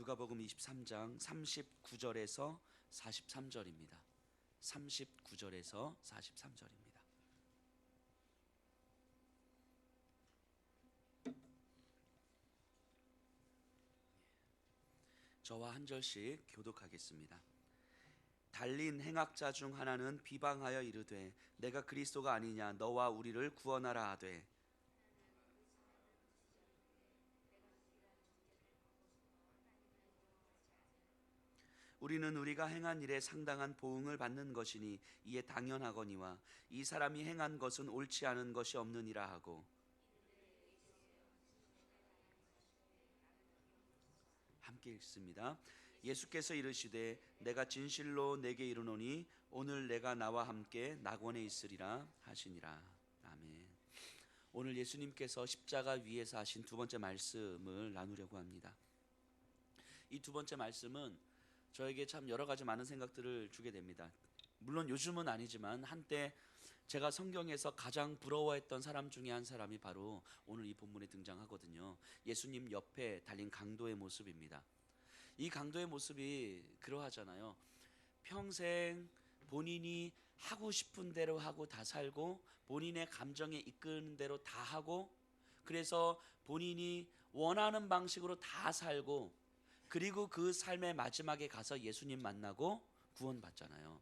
누가복음 23장 39절에서 43절입니다. 39절에서 43절입니다. 저와 한 절씩 교독하겠습니다. 달린 행악자 중 하나는 비방하여 이르되 내가 그리스도가 아니냐 너와 우리를 구원하라 하되 우리는 우리가 행한 일에 상당한 보응을 받는 것이니 이에 당연하거니와 이 사람이 행한 것은 옳지 않은 것이 없느니라 하고 함께 읽습니다. 예수께서 이르시되 내가 진실로 내게 이르노니 오늘 내가 나와 함께 낙원에 있으리라 하시니라. 아멘. 오늘 예수님께서 십자가 위에서 하신 두 번째 말씀을 나누려고 합니다. 이 두 번째 말씀은 저에게 참 여러 가지 많은 생각들을 주게 됩니다. 물론 요즘은 아니지만 한때 제가 성경에서 가장 부러워했던 사람 중에 한 사람이 바로 오늘 이 본문에 등장하거든요. 예수님 옆에 달린 강도의 모습입니다. 이 강도의 모습이 그러하잖아요. 평생 본인이 하고 싶은 대로 하고 다 살고 본인의 감정에 이끄는 대로 다 하고 그래서 본인이 원하는 방식으로 다 살고 그리고 그 삶의 마지막에 가서 예수님 만나고 구원받잖아요.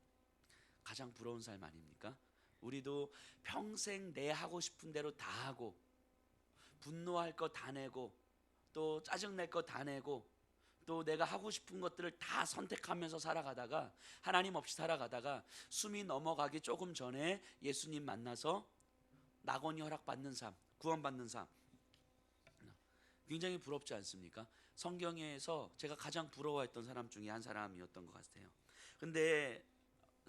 가장 부러운 삶 아닙니까? 우리도 평생 내 하고 싶은 대로 다 하고 분노할 거 다 내고 또 짜증낼 거 다 내고 또 내가 하고 싶은 것들을 다 선택하면서 살아가다가 하나님 없이 살아가다가 숨이 넘어가기 조금 전에 예수님 만나서 낙원이 허락받는 삶, 구원받는 삶, 굉장히 부럽지 않습니까? 성경에서 제가 가장 부러워했던 사람 중에 한 사람이었던 것 같아요. 근데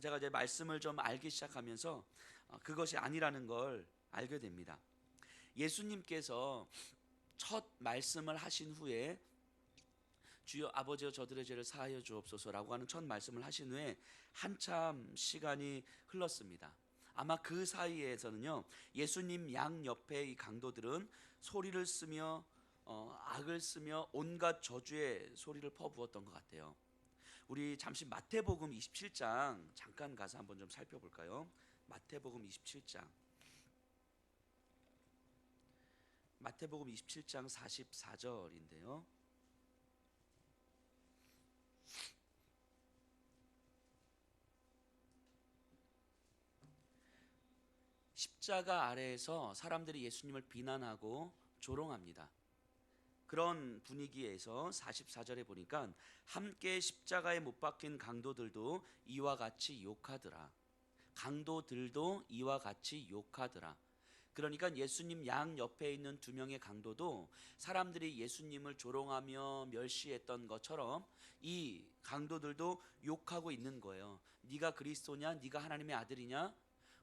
제가 이제 말씀을 좀 알기 시작하면서 그것이 아니라는 걸 알게 됩니다. 예수님께서 첫 말씀을 하신 후에 주여 아버지여 저들의 죄를 사하여 주옵소서라고 하는 첫 말씀을 하신 후에 한참 시간이 흘렀습니다. 아마 그 사이에서는요 예수님 양 옆에 이 강도들은 소리를 쓰며 악을 쓰며 온갖 저주의 소리를 퍼부었던 것 같아요. 우리 잠시 마태복음 27장 잠깐 가서 한번 좀 살펴볼까요? 마태복음 27장 마태복음 27장 44절인데요. 십자가 아래에서 사람들이 예수님을 비난하고 조롱합니다. 그런 분위기에서 44절에 보니까 함께 십자가에 못 박힌 강도들도 이와 같이 욕하더라. 강도들도 이와 같이 욕하더라. 그러니까 예수님 양 옆에 있는 두 명의 강도도 사람들이 예수님을 조롱하며 멸시했던 것처럼 이 강도들도 욕하고 있는 거예요. 네가 그리스도냐? 네가 하나님의 아들이냐?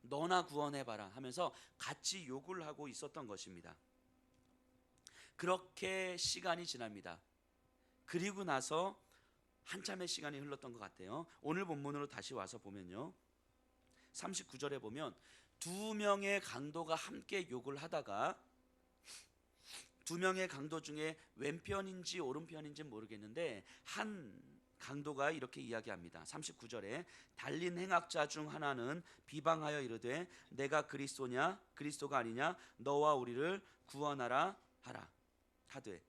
너나 구원해봐라 하면서 같이 욕을 하고 있었던 것입니다. 그렇게 시간이 지납니다. 그리고 나서 한참의 시간이 흘렀던 것 같아요. 오늘 본문으로 다시 와서 보면요 39절에 보면 두 명의 강도가 함께 욕을 하다가 두 명의 강도 중에 왼편인지 오른편인지 모르겠는데 한 강도가 이렇게 이야기합니다. 39절에 달린 행악자 중 하나는 비방하여 이르되 내가 그리스도냐 그리스도가 아니냐 너와 우리를 구원하라 하라 하되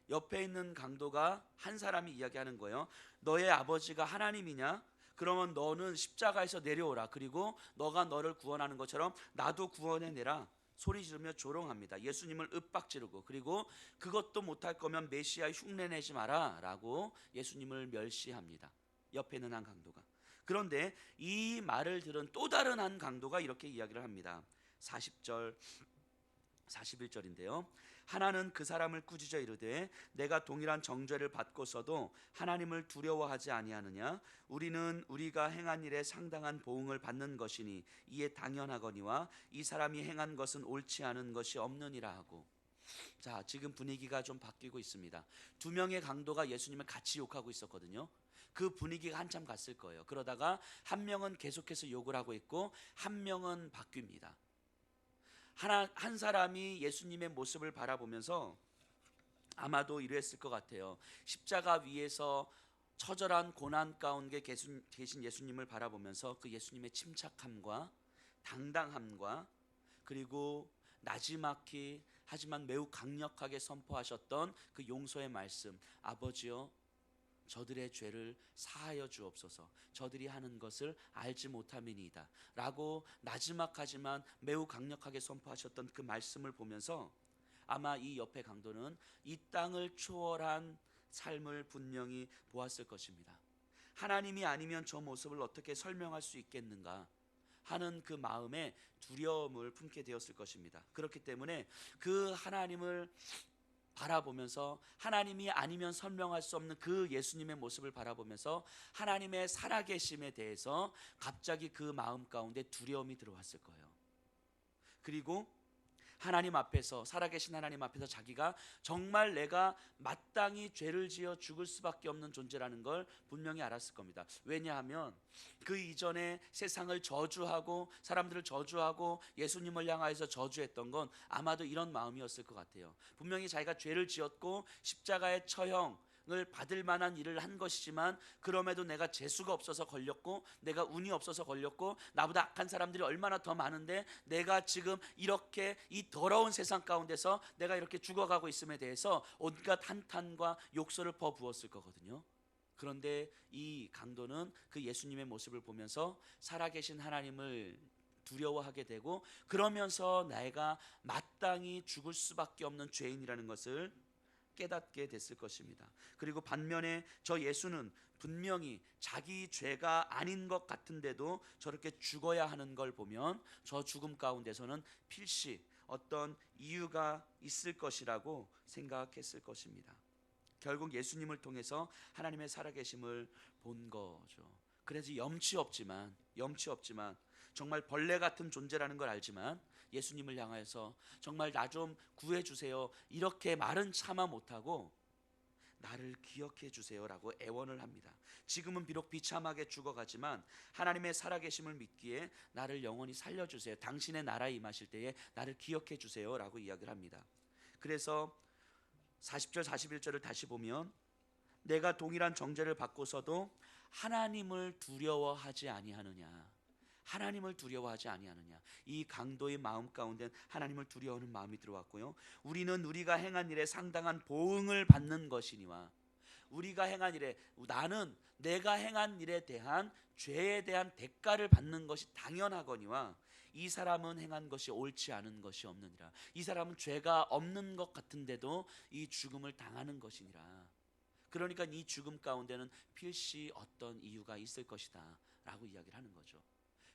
옆에 있는 강도가 한 사람이 이야기하는 거예요. 너의 아버지가 하나님이냐? 그러면 너는 십자가에서 내려오라. 그리고 너가 너를 구원하는 것처럼 나도 구원해내라. 소리 지르며 조롱합니다. 예수님을 윽박지르고 그리고 그것도 못할 거면 메시아 흉내내지 마라 라고 예수님을 멸시합니다. 옆에 있는 한 강도가. 그런데 이 말을 들은 또 다른 한 강도가 이렇게 이야기를 합니다. 40절 41절인데요. 하나는 그 사람을 꾸짖어 이르되 내가 동일한 정죄를 받고서도 하나님을 두려워하지 아니하느냐? 우리는 우리가 행한 일에 상당한 보응을 받는 것이니 이에 당연하거니와 이 사람이 행한 것은 옳지 않은 것이 없느니라 하고. 자, 지금 분위기가 좀 바뀌고 있습니다. 두 명의 강도가 예수님을 같이 욕하고 있었거든요. 그 분위기가 한참 갔을 거예요. 그러다가 한 명은 계속해서 욕을 하고 있고 한 명은 바뀝니다. 한 사람이 예수님의 모습을 바라보면서 아마도 이랬을 것 같아요. 십자가 위에서 처절한 고난 가운데 계신 예수님을 바라보면서 그 예수님의 침착함과 당당함과 그리고 나지막히 하지만 매우 강력하게 선포하셨던 그 용서의 말씀, 아버지여 저들의 죄를 사하여 주옵소서, 저들이 하는 것을 알지 못함이니이다 라고 나지막하지만 매우 강력하게 선포하셨던 그 말씀을 보면서 아마 이 옆에 강도는 이 땅을 초월한 삶을 분명히 보았을 것입니다. 하나님이 아니면 저 모습을 어떻게 설명할 수 있겠는가 하는 그 마음에 두려움을 품게 되었을 것입니다. 그렇기 때문에 그 하나님을 바라보면서 하나님이 아니면 설명할 수 없는 그 예수님의 모습을 바라보면서 하나님의 살아계심에 대해서 갑자기 그 마음 가운데 두려움이 들어왔을 거예요. 그리고 하나님 앞에서, 살아계신 하나님 앞에서 자기가 정말 내가 마땅히 죄를 지어 죽을 수밖에 없는 존재라는 걸 분명히 알았을 겁니다. 왜냐하면 그 이전에 세상을 저주하고 사람들을 저주하고 예수님을 향하여서 저주했던 건 아마도 이런 마음이었을 것 같아요. 분명히 자기가 죄를 지었고 십자가의 처형 을 받을 만한 일을 한 것이지만 그럼에도 내가 재수가 없어서 걸렸고 내가 운이 없어서 걸렸고 나보다 악한 사람들이 얼마나 더 많은데 내가 지금 이렇게 이 더러운 세상 가운데서 내가 이렇게 죽어가고 있음에 대해서 온갖 한탄과 욕설을 퍼부었을 거거든요. 그런데 이 강도는 그 예수님의 모습을 보면서 살아계신 하나님을 두려워하게 되고 그러면서 내가 마땅히 죽을 수밖에 없는 죄인이라는 것을 깨닫게 됐을 것입니다. 그리고 반면에 저 예수는 분명히 자기 죄가 아닌 것 같은데도 저렇게 죽어야 하는 걸 보면 저 죽음 가운데서는 필시 어떤 이유가 있을 것이라고 생각했을 것입니다. 결국 예수님을 통해서 하나님의 살아계심을 본 거죠. 그래서 염치 없지만 정말 벌레 같은 존재라는 걸 알지만 예수님을 향하여서 정말 나 좀 구해주세요 이렇게 말은 차마 못하고 나를 기억해 주세요라고 애원을 합니다. 지금은 비록 비참하게 죽어가지만 하나님의 살아계심을 믿기에 나를 영원히 살려주세요, 당신의 나라에 임하실 때에 나를 기억해 주세요라고 이야기를 합니다. 그래서 40절 41절을 다시 보면 내가 동일한 정죄를 받고서도 하나님을 두려워하지 아니하느냐, 하나님을 두려워하지 아니하느냐, 이 강도의 마음 가운데 하나님을 두려워하는 마음이 들어왔고요. 우리는 우리가 행한 일에 상당한 보응을 받는 것이니와, 우리가 행한 일에, 나는 내가 행한 일에 대한 죄에 대한 대가를 받는 것이 당연하거니와 이 사람은 행한 것이 옳지 않은 것이 없느니라. 이 사람은 죄가 없는 것 같은데도 이 죽음을 당하는 것이니라. 그러니까 이 죽음 가운데는 필시 어떤 이유가 있을 것이다 라고 이야기를 하는 거죠.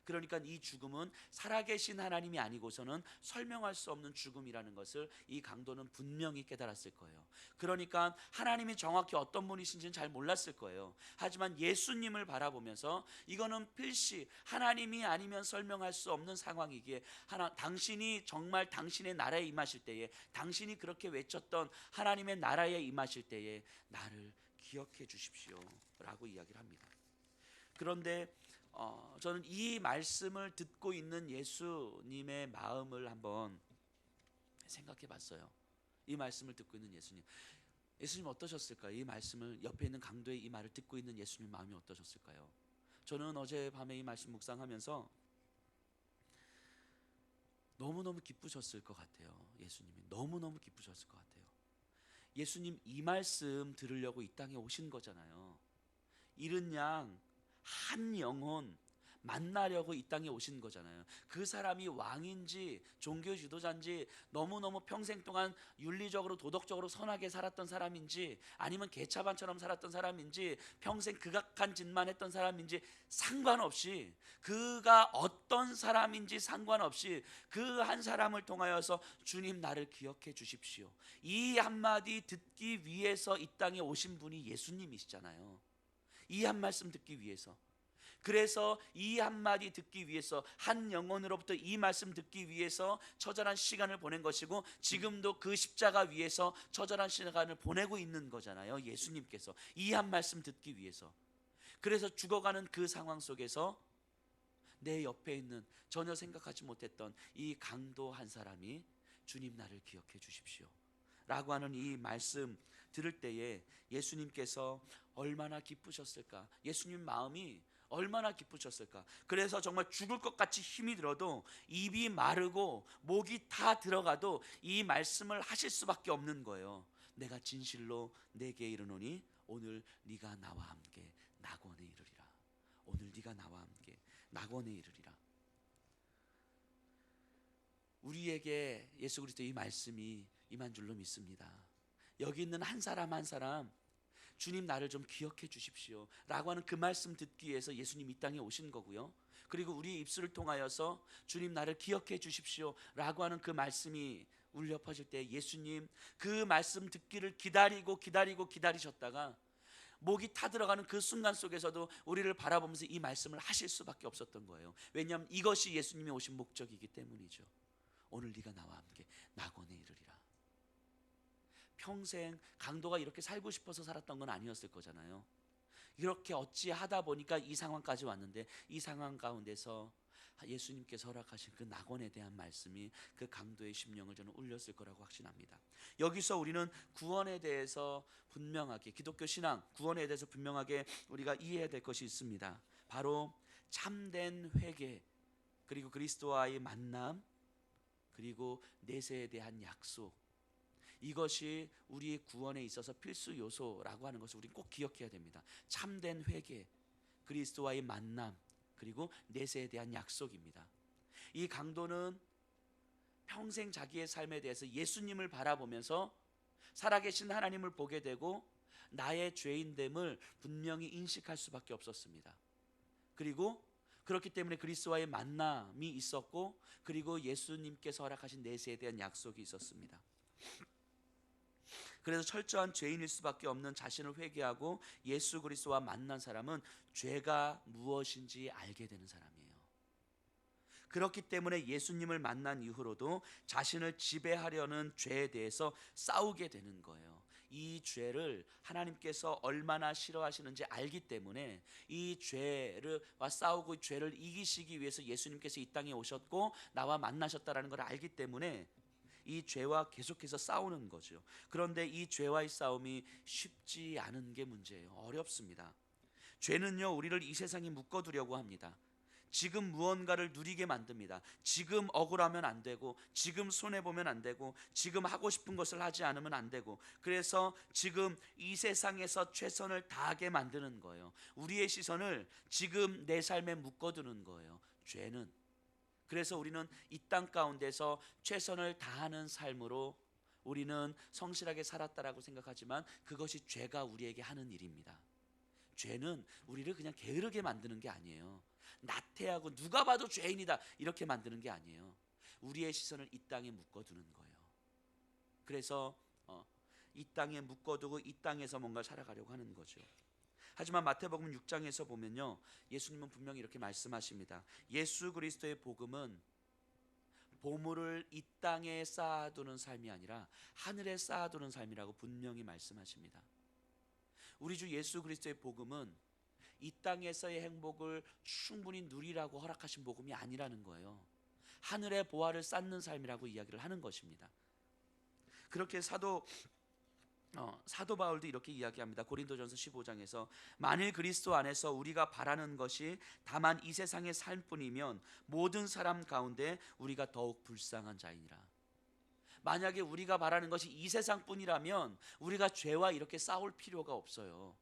그러니까 이 죽음은 살아계신 하나님이 아니고서는 설명할 수 없는 죽음이라는 것을 이 강도는 분명히 깨달았을 거예요. 그러니까 하나님이 정확히 어떤 분이신지는 잘 몰랐을 거예요. 하지만 예수님을 바라보면서 이거는 필시 하나님이 아니면 설명할 수 없는 상황이기에 당신이 정말 당신의 나라에 임하실 때에, 당신이 그렇게 외쳤던 하나님의 나라에 임하실 때에 나를 기억해 주십시오 라고 이야기를 합니다. 그런데 저는 이 말씀을 듣고 있는 예수님의 마음을 한번 생각해 봤어요. 이 말씀을 듣고 있는 예수님 어떠셨을까요? 이 말씀을, 옆에 있는 강도의 이 말을 듣고 있는 예수님 마음이 어떠셨을까요? 저는 어젯밤에 이 말씀 묵상하면서 너무너무 기쁘셨을 것 같아요. 예수님이 너무너무 기쁘셨을 것 같아요. 예수님 이 말씀 들으려고 이 땅에 오신 거잖아요. 잃은 양 한 영혼 만나려고 이 땅에 오신 거잖아요. 그 사람이 왕인지 종교 지도자인지, 너무너무 평생 동안 윤리적으로 도덕적으로 선하게 살았던 사람인지, 아니면 개차반처럼 살았던 사람인지, 평생 극악한 짓만 했던 사람인지 상관없이, 그가 어떤 사람인지 상관없이 그 한 사람을 통하여서 주님 나를 기억해 주십시오, 이 한마디 듣기 위해서 이 땅에 오신 분이 예수님이시잖아요. 이 한 말씀 듣기 위해서. 그래서 이 한마디 듣기 위해서, 한 영혼으로부터 이 말씀 듣기 위해서 처절한 시간을 보낸 것이고, 지금도 그 십자가 위에서 처절한 시간을 보내고 있는 거잖아요. 예수님께서 이 한 말씀 듣기 위해서. 그래서 죽어가는 그 상황 속에서 내 옆에 있는 전혀 생각하지 못했던 이 강도 한 사람이 주님 나를 기억해 주십시오 라고 하는 이 말씀 들을 때에 예수님께서 얼마나 기쁘셨을까? 예수님 마음이 얼마나 기쁘셨을까? 그래서 정말 죽을 것 같이 힘이 들어도 입이 마르고 목이 다 들어가도 이 말씀을 하실 수밖에 없는 거예요. 내가 진실로 내게 이르노니 오늘 네가 나와 함께 낙원에 이르리라. 오늘 네가 나와 함께 낙원에 이르리라. 우리에게 예수 그리스도의 이 말씀이 임한 줄로 믿습니다. 여기 있는 한 사람 한 사람 주님 나를 좀 기억해 주십시오 라고 하는 그 말씀 듣기 위해서 예수님 이 땅에 오신 거고요. 그리고 우리의 입술을 통하여서 주님 나를 기억해 주십시오 라고 하는 그 말씀이 울려 퍼질 때 예수님 그 말씀 듣기를 기다리셨다가 목이 타들어가는 그 순간 속에서도 우리를 바라보면서 이 말씀을 하실 수밖에 없었던 거예요. 왜냐하면 이것이 예수님이 오신 목적이기 때문이죠. 오늘 네가 나와 함께 낙원에 이르리라. 평생 강도가 이렇게 살고 싶어서 살았던 건 아니었을 거잖아요. 이렇게 어찌하다 보니까 이 상황까지 왔는데 이 상황 가운데서 예수님께서 허락하신 그 낙원에 대한 말씀이 그 강도의 심령을 저는 울렸을 거라고 확신합니다. 여기서 우리는 구원에 대해서 분명하게, 기독교 신앙 구원에 대해서 분명하게 우리가 이해해야 될 것이 있습니다. 바로 참된 회개, 그리고 그리스도와의 만남, 그리고 내세에 대한 약속, 이것이 우리의 구원에 있어서 필수 요소라고 하는 것을 우리는 꼭 기억해야 됩니다. 참된 회개, 그리스도와의 만남, 그리고 내세에 대한 약속입니다. 이 강도는 평생 자기의 삶에 대해서 예수님을 바라보면서 살아계신 하나님을 보게 되고 나의 죄인됨을 분명히 인식할 수밖에 없었습니다. 그리고 그렇기 때문에 그리스도와의 만남이 있었고, 그리고 예수님께서 허락하신 내세에 대한 약속이 있었습니다. 그래서 철저한 죄인일 수밖에 없는 자신을 회개하고 예수 그리스도와 만난 사람은 죄가 무엇인지 알게 되는 사람이에요. 그렇기 때문에 예수님을 만난 이후로도 자신을 지배하려는 죄에 대해서 싸우게 되는 거예요. 이 죄를 하나님께서 얼마나 싫어하시는지 알기 때문에 이 죄와 싸우고 이 죄를 이기시기 위해서 예수님께서 이 땅에 오셨고 나와 만나셨다라는 걸 알기 때문에 이 죄와 계속해서 싸우는 거죠. 그런데 이 죄와의 싸움이 쉽지 않은 게 문제예요. 어렵습니다. 죄는요, 우리를 이 세상에 묶어두려고 합니다. 지금 무언가를 누리게 만듭니다. 지금 억울하면 안 되고, 지금 손해보면 안 되고, 지금 하고 싶은 것을 하지 않으면 안 되고, 그래서 지금 이 세상에서 최선을 다하게 만드는 거예요. 우리의 시선을 지금 내 삶에 묶어두는 거예요, 죄는. 그래서 우리는 이 땅 가운데서 최선을 다하는 삶으로 우리는 성실하게 살았다라고 생각하지만 그것이 죄가 우리에게 하는 일입니다. 죄는 우리를 그냥 게으르게 만드는 게 아니에요. 나태하고 누가 봐도 죄인이다 이렇게 만드는 게 아니에요. 우리의 시선을 이 땅에 묶어두는 거예요. 그래서 이 땅에 묶어두고 이 땅에서 뭔가 살아가려고 하는 거죠. 하지만 마태복음 6장에서 보면요, 예수님은 분명히 이렇게 말씀하십니다. 예수 그리스도의 복음은 보물을 이 땅에 쌓아두는 삶이 아니라 하늘에 쌓아두는 삶이라고 분명히 말씀하십니다. 우리 주 예수 그리스도의 복음은 이 땅에서의 행복을 충분히 누리라고 허락하신 복음이 아니라는 거예요. 하늘의 보화를 쌓는 삶이라고 이야기를 하는 것입니다. 그렇게 사도 바울도 이렇게 이야기합니다. 고린도전서 15장에서 만일 그리스도 안에서 우리가 바라는 것이 다만 이 세상의 삶뿐이면 모든 사람 가운데 우리가 더욱 불쌍한 자이니라. 만약에 우리가 바라는 것이 이 세상뿐이라면 우리가 죄와 이렇게 싸울 필요가 없어요.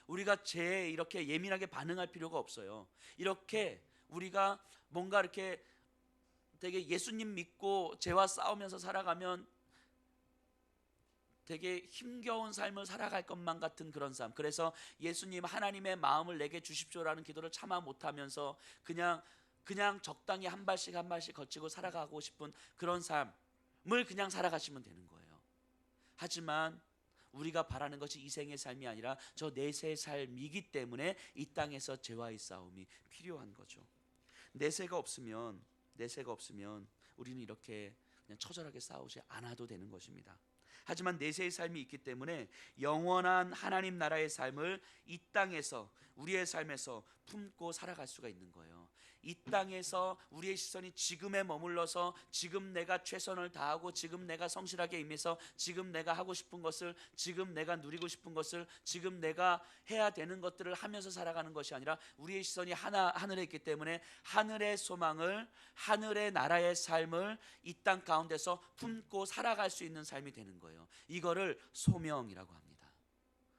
우리가 죄에 이렇게 예민하게 반응할 필요가 없어요. 이렇게 우리가 뭔가 이렇게 되게 예수님 믿고 죄와 싸우면서 살아가면 되게 힘겨운 삶을 살아갈 것만 같은 그런 삶. 그래서 예수님 하나님의 마음을 내게 주십시오라는 기도를 차마 못하면서 그냥 적당히 한 발씩 한 발씩 거치고 살아가고 싶은 그런 삶을 그냥 살아가시면 되는 거예요. 하지만 우리가 바라는 것이 이 생의 삶이 아니라 저 내세의 삶이기 때문에 이 땅에서 죄와의 싸움이 필요한 거죠. 내세가 없으면 우리는 이렇게 그냥 처절하게 싸우지 않아도 되는 것입니다. 하지만 내세의 삶이 있기 때문에 영원한 하나님 나라의 삶을 이 땅에서 우리의 삶에서 품고 살아갈 수가 있는 거예요. 이 땅에서 우리의 시선이 지금에 머물러서 지금 내가 최선을 다하고 지금 내가 성실하게 임해서 지금 내가 하고 싶은 것을, 지금 내가 누리고 싶은 것을, 지금 내가 해야 되는 것들을 하면서 살아가는 것이 아니라 우리의 시선이 하늘에 있기 때문에 하늘의 소망을, 하늘의 나라의 삶을 이 땅 가운데서 품고 살아갈 수 있는 삶이 되는 거예요. 이거를 소명이라고 합니다.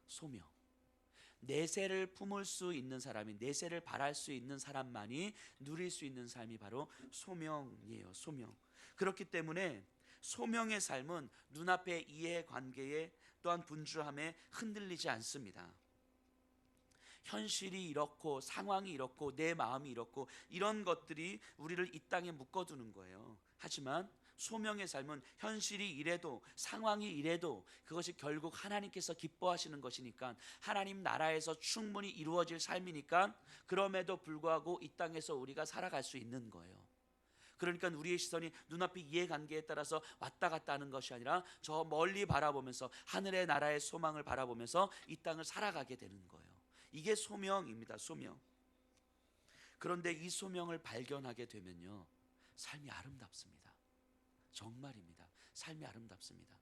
소명. 내세를 품을 수 있는 사람이, 내세를 바랄 수 있는 사람만이 누릴 수 있는 삶이 바로 소명이에요. 소명. 그렇기 때문에 소명의 삶은 눈앞의 이해관계에 또한 분주함에 흔들리지 않습니다. 현실이 이렇고 상황이 이렇고 내 마음이 이렇고 이런 것들이 우리를 이 땅에 묶어두는 거예요. 하지만 소명의 삶은 현실이 이래도 상황이 이래도 그것이 결국 하나님께서 기뻐하시는 것이니까, 하나님 나라에서 충분히 이루어질 삶이니까 그럼에도 불구하고 이 땅에서 우리가 살아갈 수 있는 거예요. 그러니까 우리의 시선이 눈앞의 이해관계에 따라서 왔다 갔다 하는 것이 아니라 저 멀리 바라보면서 하늘의 나라의 소망을 바라보면서 이 땅을 살아가게 되는 거예요. 이게 소명입니다. 소명. 그런데 이 소명을 발견하게 되면요, 삶이 아름답습니다. 정말입니다. 삶이 아름답습니다.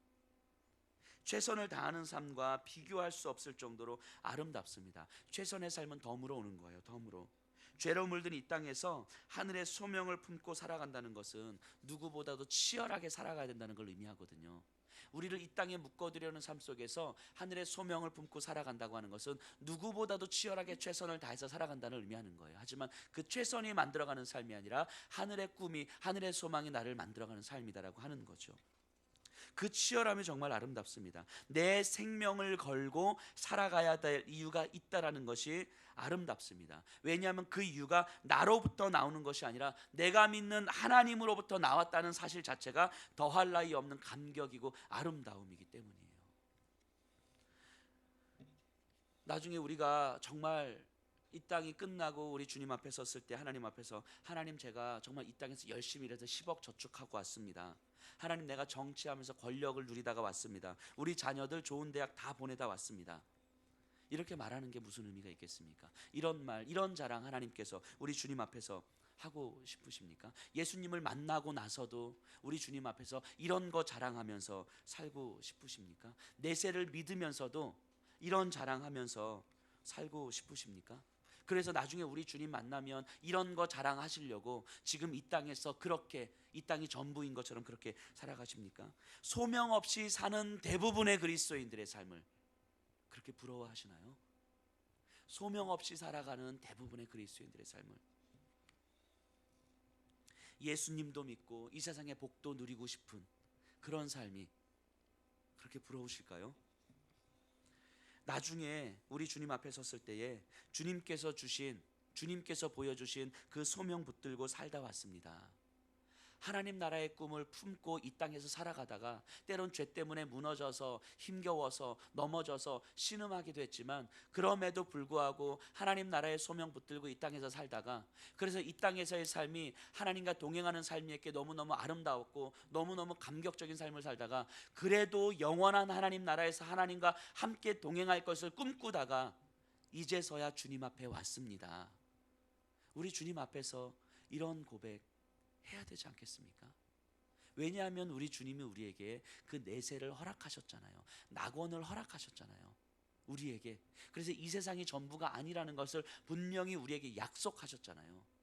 최선을 다하는 삶과 비교할 수 없을 정도로 아름답습니다. 최선의 삶은 덤으로 오는 거예요. 덤으로. 죄로 물든 이 땅에서 하늘의 소명을 품고 살아간다는 것은 누구보다도 치열하게 살아가야 된다는 걸 의미하거든요. 우리를 이 땅에 묶어두려는 삶 속에서 하늘의 소명을 품고 살아간다고 하는 것은 누구보다도 치열하게 최선을 다해서 살아간다는 의미하는 거예요. 하지만 그 최선이 만들어가는 삶이 아니라 하늘의 꿈이, 하늘의 소망이 나를 만들어가는 삶이다라고 하는 거죠. 그 치열함이 정말 아름답습니다. 내 생명을 걸고 살아가야 될 이유가 있다라는 것이 아름답습니다. 왜냐하면 그 이유가 나로부터 나오는 것이 아니라 내가 믿는 하나님으로부터 나왔다는 사실 자체가 더할 나위 없는 감격이고 아름다움이기 때문이에요. 나중에 우리가 정말 이 땅이 끝나고 우리 주님 앞에 섰을 때 하나님 앞에서, 하나님 제가 정말 이 땅에서 열심히 일해서 10억 저축하고 왔습니다. 하나님 내가 정치하면서 권력을 누리다가 왔습니다. 우리 자녀들 좋은 대학 다 보내다 왔습니다. 이렇게 말하는 게 무슨 의미가 있겠습니까? 이런 말, 이런 자랑 하나님께서 우리 주님 앞에서 하고 싶으십니까? 예수님을 만나고 나서도 우리 주님 앞에서 이런 거 자랑하면서 살고 싶으십니까? 내세를 믿으면서도 이런 자랑하면서 살고 싶으십니까? 그래서 나중에 우리 주님 만나면 이런 거 자랑하시려고 지금 이 땅에서 그렇게, 이 땅이 전부인 것처럼 그렇게 살아가십니까? 소명 없이 사는 대부분의 그리스도인들의 삶을 그렇게 부러워하시나요? 소명 없이 살아가는 대부분의 그리스도인들의 삶을, 예수님도 믿고 이 세상의 복도 누리고 싶은 그런 삶이 그렇게 부러우실까요? 나중에 우리 주님 앞에 섰을 때에 주님께서 보여주신 그 소명 붙들고 살다 왔습니다. 하나님 나라의 꿈을 품고 이 땅에서 살아가다가 때론 죄 때문에 무너져서 힘겨워서 넘어져서 신음하기도 했지만, 그럼에도 불구하고 하나님 나라의 소명 붙들고 이 땅에서 살다가, 그래서 이 땅에서의 삶이 하나님과 동행하는 삶이었기에 너무너무 아름다웠고 너무너무 감격적인 삶을 살다가, 그래도 영원한 하나님 나라에서 하나님과 함께 동행할 것을 꿈꾸다가 이제서야 주님 앞에 왔습니다. 우리 주님 앞에서 이런 고백 해야 되지 않겠습니까? 왜냐하면 우리 주님이 우리에게 그 내세를 허락하셨잖아요. 낙원을 허락하셨잖아요. 우리에게. 그래서 이 세상이 전부가 아니라는 것을 분명히 우리에게 약속하셨잖아요.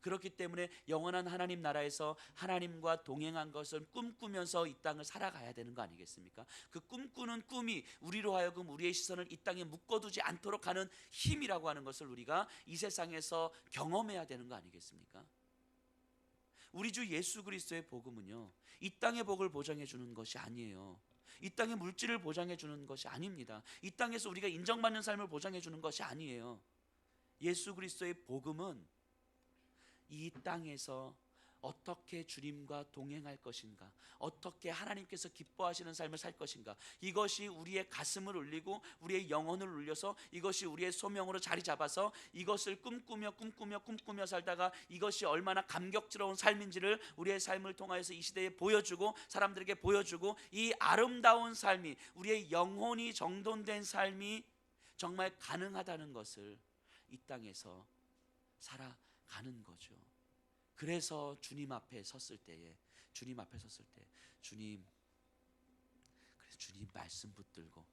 그렇기 때문에 영원한 하나님 나라에서 하나님과 동행한 것을 꿈꾸면서 이 땅을 살아가야 되는 거 아니겠습니까? 그 꿈꾸는 꿈이 우리로 하여금 우리의 시선을 이 땅에 묶어두지 않도록 하는 힘이라고 하는 것을 우리가 이 세상에서 경험해야 되는 거 아니겠습니까? 우리 주 예수 그리스도의 복음은요, 이 땅의 복을 보장해 주는 것이 아니에요. 이 땅의 물질을 보장해 주는 것이 아닙니다. 이 땅에서 우리가 인정받는 삶을 보장해 주는 것이 아니에요. 예수 그리스도의 복음은 이 땅에서 어떻게 주님과 동행할 것인가, 어떻게 하나님께서 기뻐하시는 삶을 살 것인가, 이것이 우리의 가슴을 울리고 우리의 영혼을 울려서 이것이 우리의 소명으로 자리 잡아서 이것을 꿈꾸며 살다가 이것이 얼마나 감격스러운 삶인지를 우리의 삶을 통하여서 이 시대에 보여주고 사람들에게 보여주고, 이 아름다운 삶이, 우리의 영혼이 정돈된 삶이 정말 가능하다는 것을 이 땅에서 살아가는 거죠. 그래서 주님 앞에 섰을 때 주님, 그래서 주님 말씀 붙들고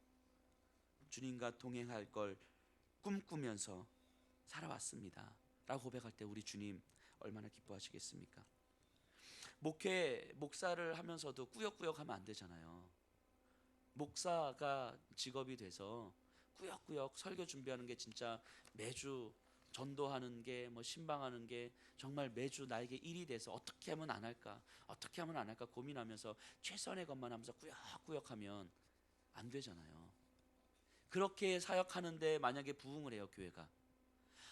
주님과 동행할 걸 꿈꾸면서 살아왔습니다 라고 고백할 때 우리 주님 얼마나 기뻐하시겠습니까? 목사를 하면서도 꾸역꾸역 하면 안 되잖아요. 목사가 직업이 돼서 꾸역꾸역 설교 준비하는 게 진짜 매주 전도하는 게 신방하는 게 정말 매주 나에게 일이 돼서 어떻게 하면 안 할까 고민하면서 최선의 것만 하면서 꾸역꾸역 하면 안 되잖아요. 그렇게 사역하는데 만약에 부흥을 해요, 교회가.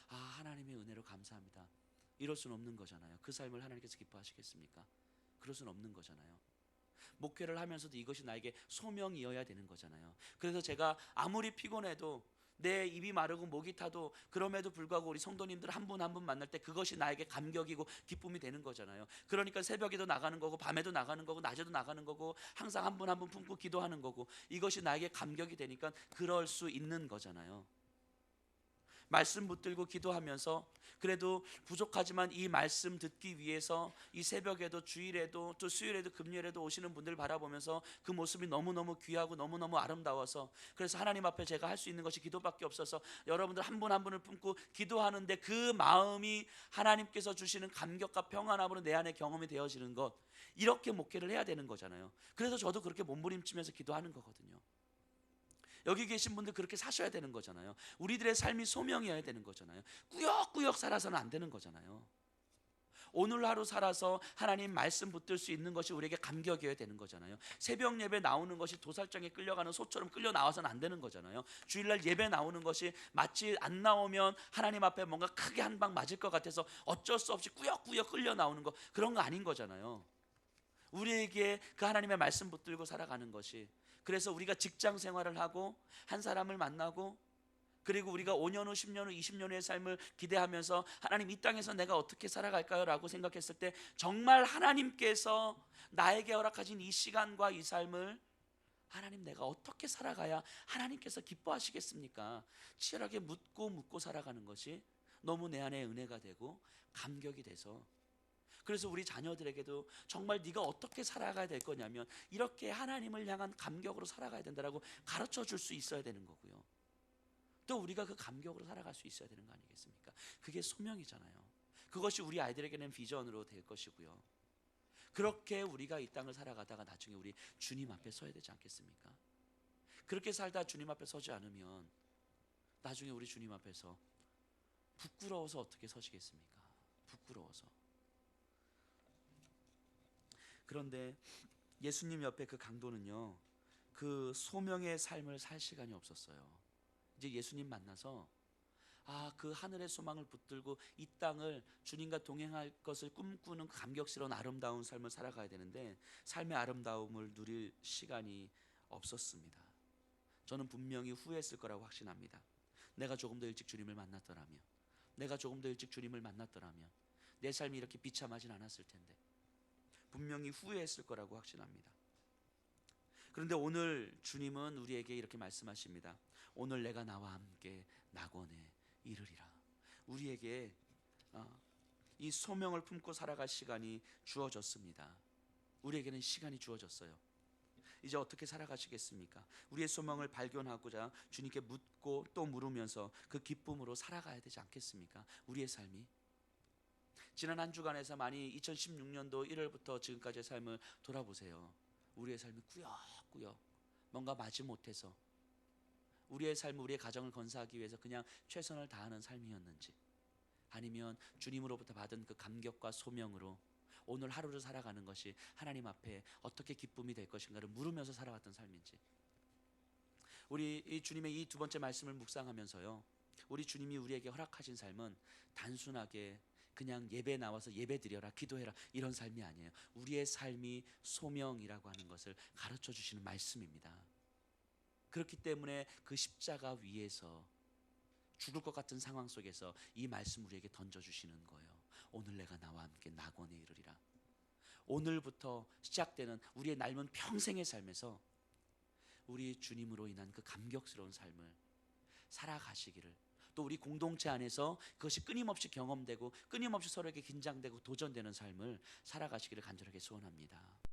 하나님의 은혜로 감사합니다. 이럴 수는 없는 거잖아요. 그 삶을 하나님께서 기뻐하시겠습니까? 그럴 수는 없는 거잖아요. 목회를 하면서도 이것이 나에게 소명이어야 되는 거잖아요. 그래서 제가 아무리 피곤해도 내 입이 마르고 목이 타도 그럼에도 불구하고 우리 성도님들 한 분 한 분 만날 때 그것이 나에게 감격이고 기쁨이 되는 거잖아요. 그러니까 새벽에도 나가는 거고 밤에도 나가는 거고 낮에도 나가는 거고 항상 한 분 한 분 품고 기도하는 거고 이것이 나에게 감격이 되니까 그럴 수 있는 거잖아요. 말씀 붙들고 기도하면서 그래도 부족하지만 이 말씀 듣기 위해서 이 새벽에도 주일에도 또 수요일에도 금요일에도 오시는 분들 바라보면서 그 모습이 너무너무 귀하고 너무너무 아름다워서 그래서 하나님 앞에 제가 할 수 있는 것이 기도밖에 없어서 여러분들 한 분 한 분을 품고 기도하는데 그 마음이 하나님께서 주시는 감격과 평안함으로 내 안에 경험이 되어지는 것, 이렇게 목회를 해야 되는 거잖아요. 그래서 저도 그렇게 몸부림치면서 기도하는 거거든요. 여기 계신 분들 그렇게 사셔야 되는 거잖아요. 우리들의 삶이 소명이어야 되는 거잖아요. 꾸역꾸역 살아서는 안 되는 거잖아요. 오늘 하루 살아서 하나님 말씀 붙들 수 있는 것이 우리에게 감격이어야 되는 거잖아요. 새벽 예배 나오는 것이 도살장에 끌려가는 소처럼 끌려 나와서는 안 되는 거잖아요. 주일날 예배 나오는 것이 마치 안 나오면 하나님 앞에 뭔가 크게 한 방 맞을 것 같아서 어쩔 수 없이 꾸역꾸역 끌려 나오는 거, 그런 거 아닌 거잖아요. 우리에게 그 하나님의 말씀 붙들고 살아가는 것이, 그래서 우리가 직장 생활을 하고 한 사람을 만나고 그리고 우리가 5년 후 10년 후 20년 후의 삶을 기대하면서 하나님 이 땅에서 내가 어떻게 살아갈까요? 라고 생각했을 때 정말 하나님께서 나에게 허락하신 이 시간과 이 삶을 하나님 내가 어떻게 살아가야 하나님께서 기뻐하시겠습니까? 치열하게 묻고 살아가는 것이 너무 내 안에 은혜가 되고 감격이 돼서, 그래서 우리 자녀들에게도 정말 네가 어떻게 살아가야 될 거냐면 이렇게 하나님을 향한 감격으로 살아가야 된다라고 가르쳐 줄 수 있어야 되는 거고요. 또 우리가 그 감격으로 살아갈 수 있어야 되는 거 아니겠습니까? 그게 소명이잖아요. 그것이 우리 아이들에게는 비전으로 될 것이고요. 그렇게 우리가 이 땅을 살아가다가 나중에 우리 주님 앞에 서야 되지 않겠습니까? 그렇게 살다 주님 앞에 서지 않으면 나중에 우리 주님 앞에서 부끄러워서 어떻게 서시겠습니까? 부끄러워서. 그런데 예수님 옆에 그 강도는요, 그 소명의 삶을 살 시간이 없었어요. 이제 예수님 만나서 그 하늘의 소망을 붙들고 이 땅을 주님과 동행할 것을 꿈꾸는 그 감격스러운 아름다운 삶을 살아가야 되는데 삶의 아름다움을 누릴 시간이 없었습니다. 저는 분명히 후회했을 거라고 확신합니다. 내가 조금 더 일찍 주님을 만났더라면, 내가 조금 더 일찍 주님을 만났더라면 내 삶이 이렇게 비참하진 않았을 텐데 분명히 후회했을 거라고 확신합니다. 그런데 오늘 주님은 우리에게 이렇게 말씀하십니다. 오늘 내가 나와 함께 낙원에 이르리라. 우리에게 이 소명을 품고 살아갈 시간이 주어졌습니다. 우리에게는 시간이 주어졌어요. 이제 어떻게 살아가시겠습니까? 우리의 소명을 발견하고자 주님께 묻고 또 물으면서 그 기쁨으로 살아가야 되지 않겠습니까? 우리의 삶이. 지난 한 주간에서 많이 2016년도 1월부터 지금까지의 삶을 돌아보세요. 우리의 삶이 꾸역꾸역 뭔가 마지못해서 우리의 삶, 우리의 가정을 건사하기 위해서 그냥 최선을 다하는 삶이었는지, 아니면 주님으로부터 받은 그 감격과 소명으로 오늘 하루를 살아가는 것이 하나님 앞에 어떻게 기쁨이 될 것인가를 물으면서 살아왔던 삶인지. 우리 이 주님의 이 두 번째 말씀을 묵상하면서요, 우리 주님이 우리에게 허락하신 삶은 단순하게 그냥 예배 나와서 예배 드려라, 기도해라, 이런 삶이 아니에요. 우리의 삶이 소명이라고 하는 것을 가르쳐 주시는 말씀입니다. 그렇기 때문에 그 십자가 위에서 죽을 것 같은 상황 속에서 이 말씀 우리에게 던져주시는 거예요. 오늘 내가 나와 함께 낙원에 이르리라. 오늘부터 시작되는 우리의 남은 평생의 삶에서 우리 주님으로 인한 그 감격스러운 삶을 살아가시기를 또 우리 공동체 안에서 그것이 끊임없이 경험되고 끊임없이 서로에게 긴장되고 도전되는 삶을 살아가시기를 간절하게 소원합니다.